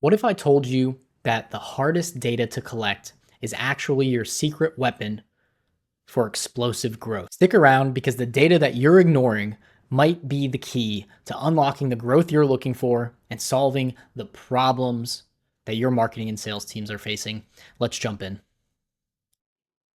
What if I told you that the hardest data to collect is actually your secret weapon for explosive growth? Stick around because the data that you're ignoring might be the key to unlocking the growth you're looking for and solving the problems that your marketing and sales teams are facing. Let's jump in.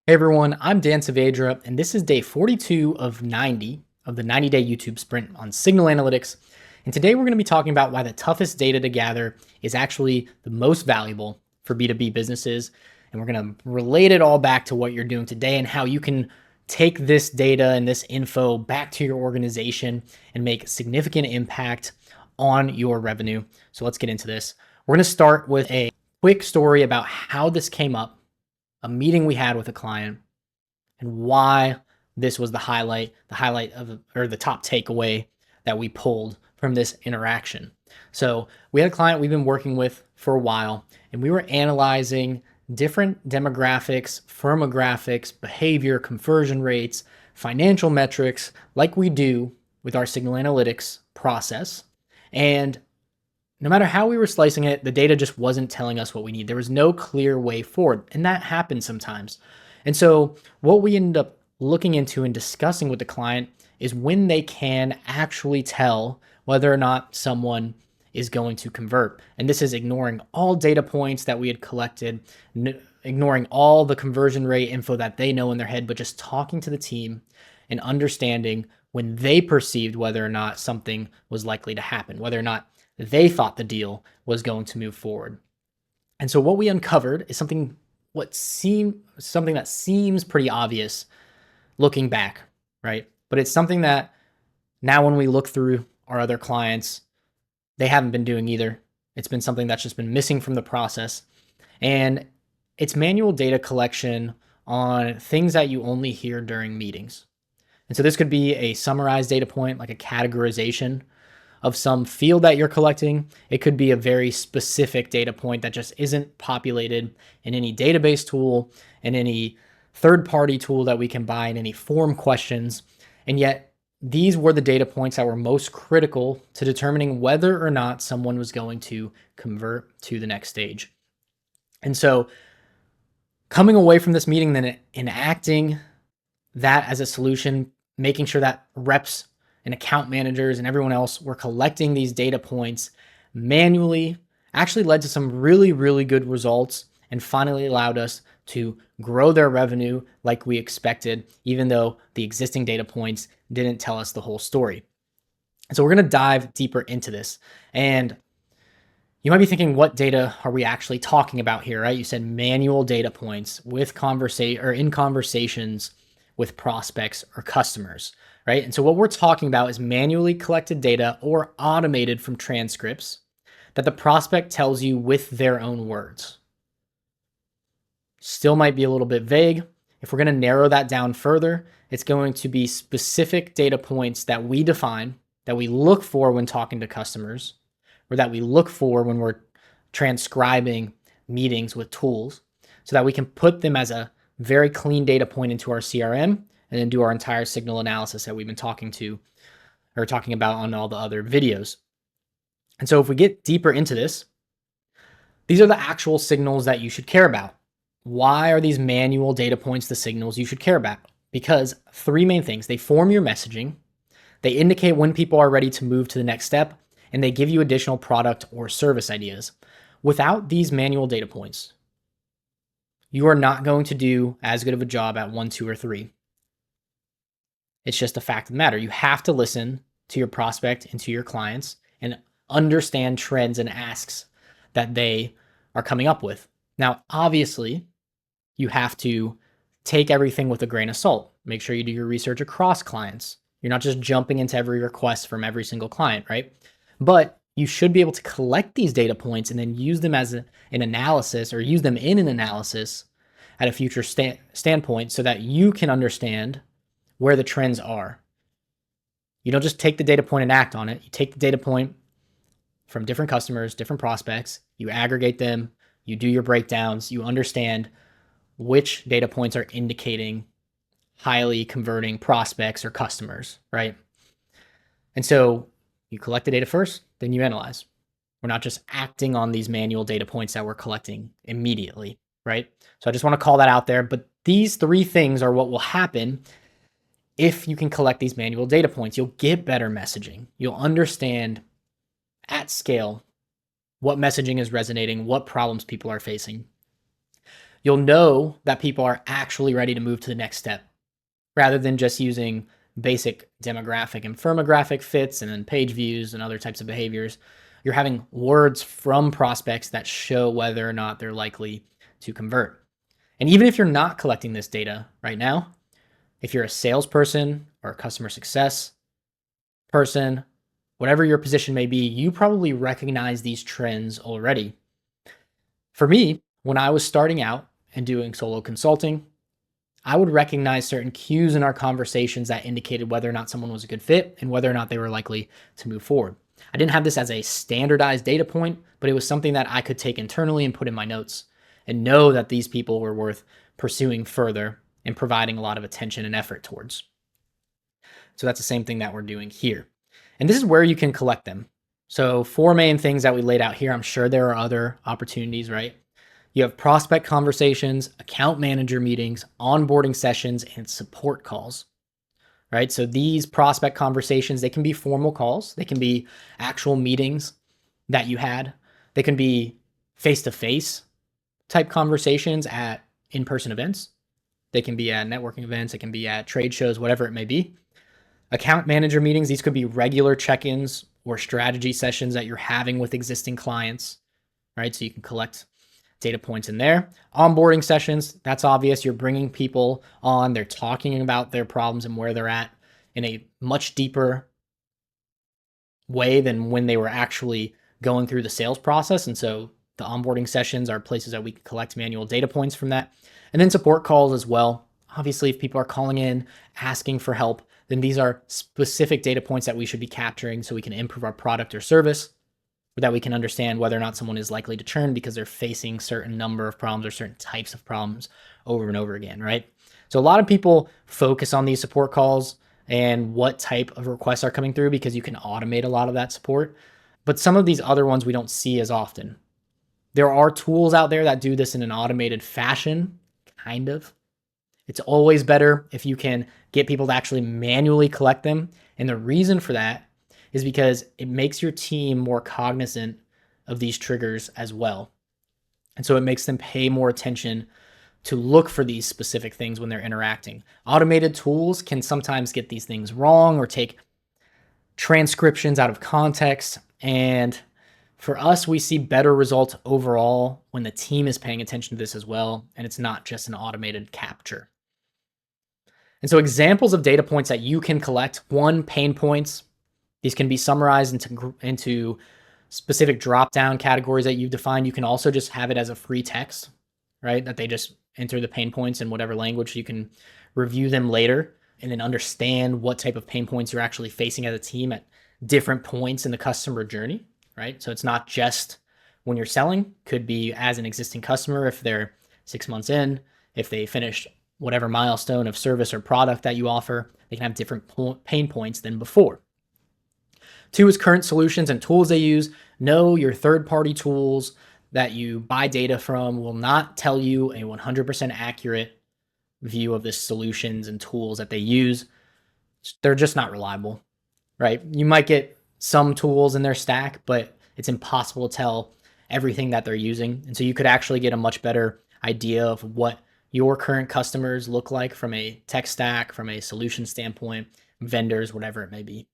Hey everyone, I'm Dan Saavedra, and this is day 42 of 90 of the 90-day YouTube sprint on signal analytics. And today we're going to be talking about why the toughest data to gather is actually the most valuable for B2B businesses. And we're going to relate it all back to what you're doing today and how you can take this data and this info back to your organization and make significant impact on your revenue. So let's get into this. We're going to start with a quick story about how this came up, a meeting we had with a client, and why this was the highlight of, or the top takeaway that we pulled from this interaction. So we had a client we've been working with for a while, and we were analyzing different demographics, firmographics, behavior, conversion rates, financial metrics, like we do with our signal analytics process. And no matter how we were slicing it, the data just wasn't telling us what we need. There was no clear way forward, and that happens sometimes. And so what we ended up looking into and discussing with the client is when they can actually tell whether or not someone is going to convert. And this is ignoring all data points that we had collected, ignoring all the conversion rate info that they know in their head, but just talking to the team and understanding when they perceived whether or not something was likely to happen, whether or not they thought the deal was going to move forward. And so what we uncovered is something that seems pretty obvious looking back, right? But it's something that now when we look through our other clients, they haven't been doing either. It's been something that's just been missing from the process. And it's manual data collection on things that you only hear during meetings. And so this could be a summarized data point, like a categorization of some field that you're collecting. It could be a very specific data point that just isn't populated in any database tool, in any third-party tool that we can buy, in any form questions. And yet these were the data points that were most critical to determining whether or not someone was going to convert to the next stage. And so coming away from this meeting, then enacting that as a solution, making sure that reps and account managers and everyone else were collecting these data points manually actually led to some really, really good results and finally allowed us to grow their revenue like we expected, even though the existing data points didn't tell us the whole story. And so we're going to dive deeper into this. And you might be thinking, what data are we actually talking about here, right? You said manual data points with in conversations with prospects or customers, right? And so what we're talking about is manually collected data or automated from transcripts that the prospect tells you with their own words. Still might be a little bit vague. If we're going to narrow that down further, it's going to be specific data points that we define, that we look for when talking to customers, or that we look for when we're transcribing meetings with tools, so that we can put them as a very clean data point into our CRM and then do our entire signal analysis that we've been talking about on all the other videos. And so if we get deeper into this, these are the actual signals that you should care about. Why are these manual data points the signals you should care about? Because three main things: they form your messaging, they indicate when people are ready to move to the next step, and they give you additional product or service ideas. Without these manual data points, you are not going to do as good of a job at 1, 2, or 3. It's just a fact of the matter. You have to listen to your prospect and to your clients and understand trends and asks that they are coming up with. Now, obviously, you have to take everything with a grain of salt. Make sure you do your research across clients. You're not just jumping into every request from every single client, right? But you should be able to collect these data points and then use them as an analysis, or use them in an analysis at a future standpoint, so that you can understand where the trends are. You don't just take the data point and act on it. You take the data point from different customers, different prospects, you aggregate them, you do your breakdowns, you understand which data points are indicating highly converting prospects or customers, right? And so you collect the data first, then you analyze. We're not just acting on these manual data points that we're collecting immediately, right? So I just want to call that out there. But these three things are what will happen if you can collect these manual data points. You'll get better messaging. You'll understand at scale what messaging is resonating, what problems people are facing. You'll know that people are actually ready to move to the next step rather than just using basic demographic and firmographic fits and then page views and other types of behaviors. You're having words from prospects that show whether or not they're likely to convert. And even if you're not collecting this data right now, if you're a salesperson or a customer success person, whatever your position may be, you probably recognize these trends already. For me, when I was starting out and doing solo consulting, I would recognize certain cues in our conversations that indicated whether or not someone was a good fit and whether or not they were likely to move forward. I didn't have this as a standardized data point, but it was something that I could take internally and put in my notes and know that these people were worth pursuing further and providing a lot of attention and effort towards. So that's the same thing that we're doing here. And this is where you can collect them. So 4 main things that we laid out here. I'm sure there are other opportunities, right? You have prospect conversations, account manager meetings, onboarding sessions, and support calls, right? So these prospect conversations, they can be formal calls. They can be actual meetings that you had. They can be face-to-face type conversations at in-person events. They can be at networking events. It can be at trade shows, whatever it may be. Account manager meetings, these could be regular check-ins or strategy sessions that you're having with existing clients, right? So you can collect data points in there. Onboarding sessions, that's obvious. You're bringing people on, they're talking about their problems and where they're at in a much deeper way than when they were actually going through the sales process. And so the onboarding sessions are places that we can collect manual data points from that. And then support calls as well. Obviously, if people are calling in, asking for help, then these are specific data points that we should be capturing so we can improve our product or service, or that we can understand whether or not someone is likely to churn because they're facing certain number of problems or certain types of problems over and over again, right? So a lot of people focus on these support calls and what type of requests are coming through because you can automate a lot of that support. But some of these other ones we don't see as often. There are tools out there that do this in an automated fashion, kind of. It's always better if you can get people to actually manually collect them. And the reason for that is because it makes your team more cognizant of these triggers as well. And so it makes them pay more attention to look for these specific things when they're interacting. Automated tools can sometimes get these things wrong or take transcriptions out of context. And for us, we see better results overall when the team is paying attention to this as well, and it's not just an automated capture. And so examples of data points that you can collect: 1, pain points. These can be summarized into specific drop-down categories that you've defined. You can also just have it as a free text, right? That they just enter the pain points in whatever language. You can review them later and then understand what type of pain points you're actually facing as a team at different points in the customer journey, right? So it's not just when you're selling. Could be as an existing customer if they're 6 months in, if they finished whatever milestone of service or product that you offer, they can have different pain points than before. 2 is current solutions and tools they use. Know your third-party tools that you buy data from will not tell you a 100% accurate view of the solutions and tools that they use. They're just not reliable, right? You might get some tools in their stack, but it's impossible to tell everything that they're using. And so you could actually get a much better idea of what your current customers look like from a tech stack, from a solution standpoint, vendors, whatever it may be.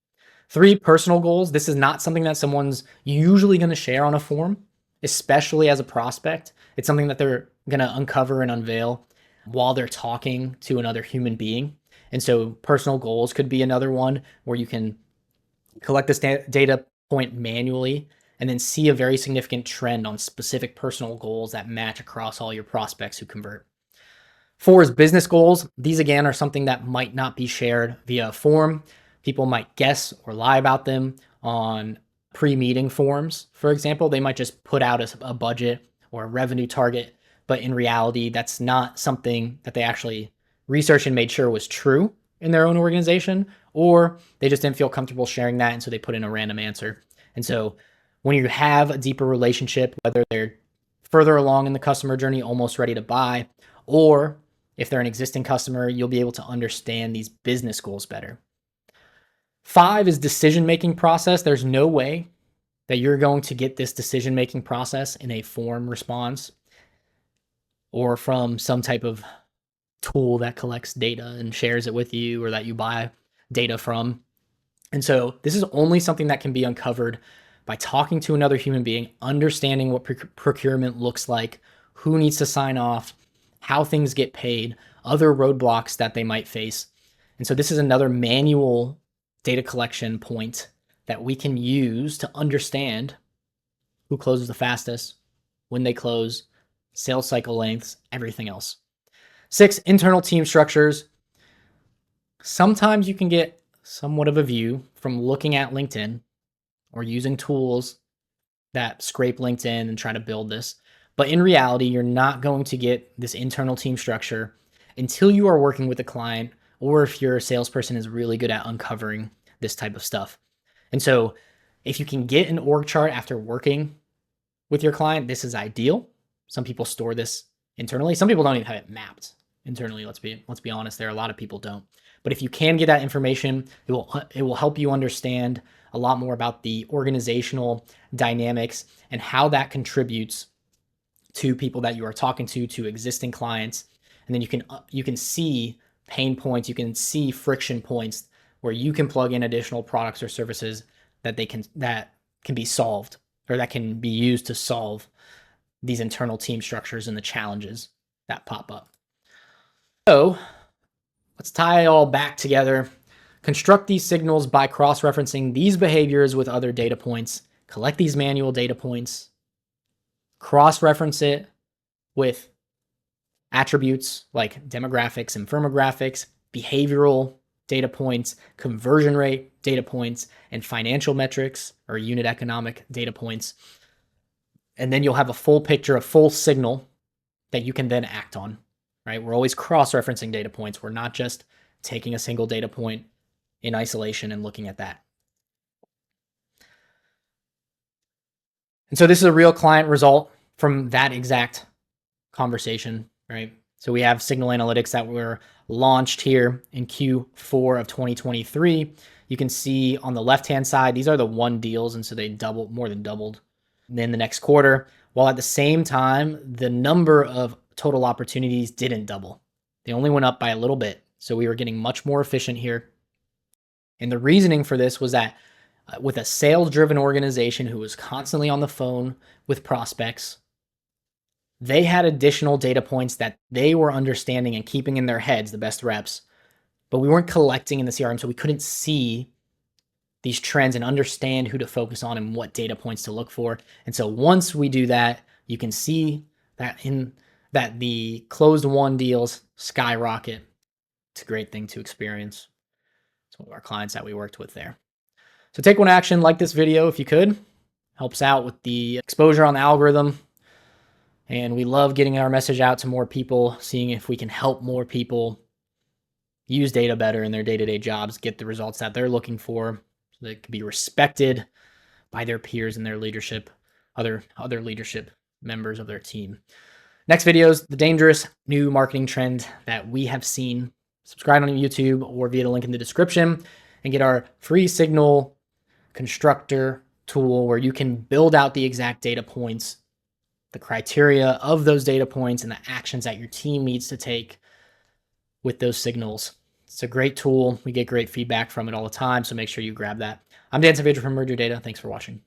3, personal goals. This is not something that someone's usually going to share on a form, especially as a prospect. It's something that they're going to uncover and unveil while they're talking to another human being. And so personal goals could be another one where you can collect this data point manually and then see a very significant trend on specific personal goals that match across all your prospects who convert. 4 is business goals. These, again, are something that might not be shared via a form. People might guess or lie about them on pre-meeting forms. For example, they might just put out a budget or a revenue target, but in reality, that's not something that they actually researched and made sure was true in their own organization, or they just didn't feel comfortable sharing that, and so they put in a random answer. And so When you have a deeper relationship, whether they're further along in the customer journey, almost ready to buy, or if they're an existing customer, you'll be able to understand these business goals better. 5 is decision-making process. There's no way that you're going to get this decision-making process in a form response or from some type of tool that collects data and shares it with you, or that you buy data from. And so this is only something that can be uncovered by talking to another human being, understanding what procurement looks like, who needs to sign off, how things get paid, other roadblocks that they might face. And so this is another manual data collection point that we can use to understand who closes the fastest, when they close, sales cycle lengths, everything else. 6, internal team structures. Sometimes you can get somewhat of a view from looking at LinkedIn or using tools that scrape LinkedIn and try to build this. But in reality, you're not going to get this internal team structure until you are working with a client, or if your salesperson is really good at uncovering this type of stuff. And so if you can get an org chart after working with your client, this is ideal. Some people store this internally. Some people don't even have it mapped internally. Let's be honest there. A lot of people don't. But if you can get that information, it will help you understand a lot more about the organizational dynamics and how that contributes to people that you are talking to existing clients. And then you can see pain points, you can see friction points where you can plug in additional products or services that can be solved, or that can be used to solve these internal team structures and the challenges that pop up. So let's tie it all back together. Construct these signals by cross-referencing these behaviors with other data points. Collect these manual data points. Cross-reference it with attributes like demographics and firmographics, behavioral data points, conversion rate data points, and financial metrics or unit economic data points. And then you'll have a full picture, a full signal that you can then act on, right? We're always cross-referencing data points. We're not just taking a single data point in isolation and looking at that. And so this is a real client result from that exact conversation, right? So we have signal analytics that were launched here in Q4 of 2023. You can see on the left-hand side, these are the won deals, and so they more than doubled in the next quarter, while at the same time, the number of total opportunities didn't double. They only went up by a little bit. So we were getting much more efficient here. And the reasoning for this was that with a sales-driven organization who was constantly on the phone with prospects, they had additional data points that they were understanding and keeping in their heads, the best reps, but we weren't collecting in the CRM, so we couldn't see these trends and understand who to focus on and what data points to look for. And so once we do that, you can see that the closed won deals skyrocket. It's a great thing to experience. It's one of our clients that we worked with there. So take one action, like this video if you could. Helps out with the exposure on the algorithm. And we love getting our message out to more people, seeing if we can help more people use data better in their day-to-day jobs, get the results that they're looking for, so they can be respected by their peers and their leadership, other leadership members of their team. Next video is the dangerous new marketing trend that we have seen. Subscribe on YouTube or via the link in the description and get our free signal constructor tool where you can build out the exact data points, the criteria of those data points, and the actions that your team needs to take with those signals. It's a great tool. We get great feedback from it all the time, so make sure you grab that. I'm Dan Saavedra from Merger Data. Thanks for watching.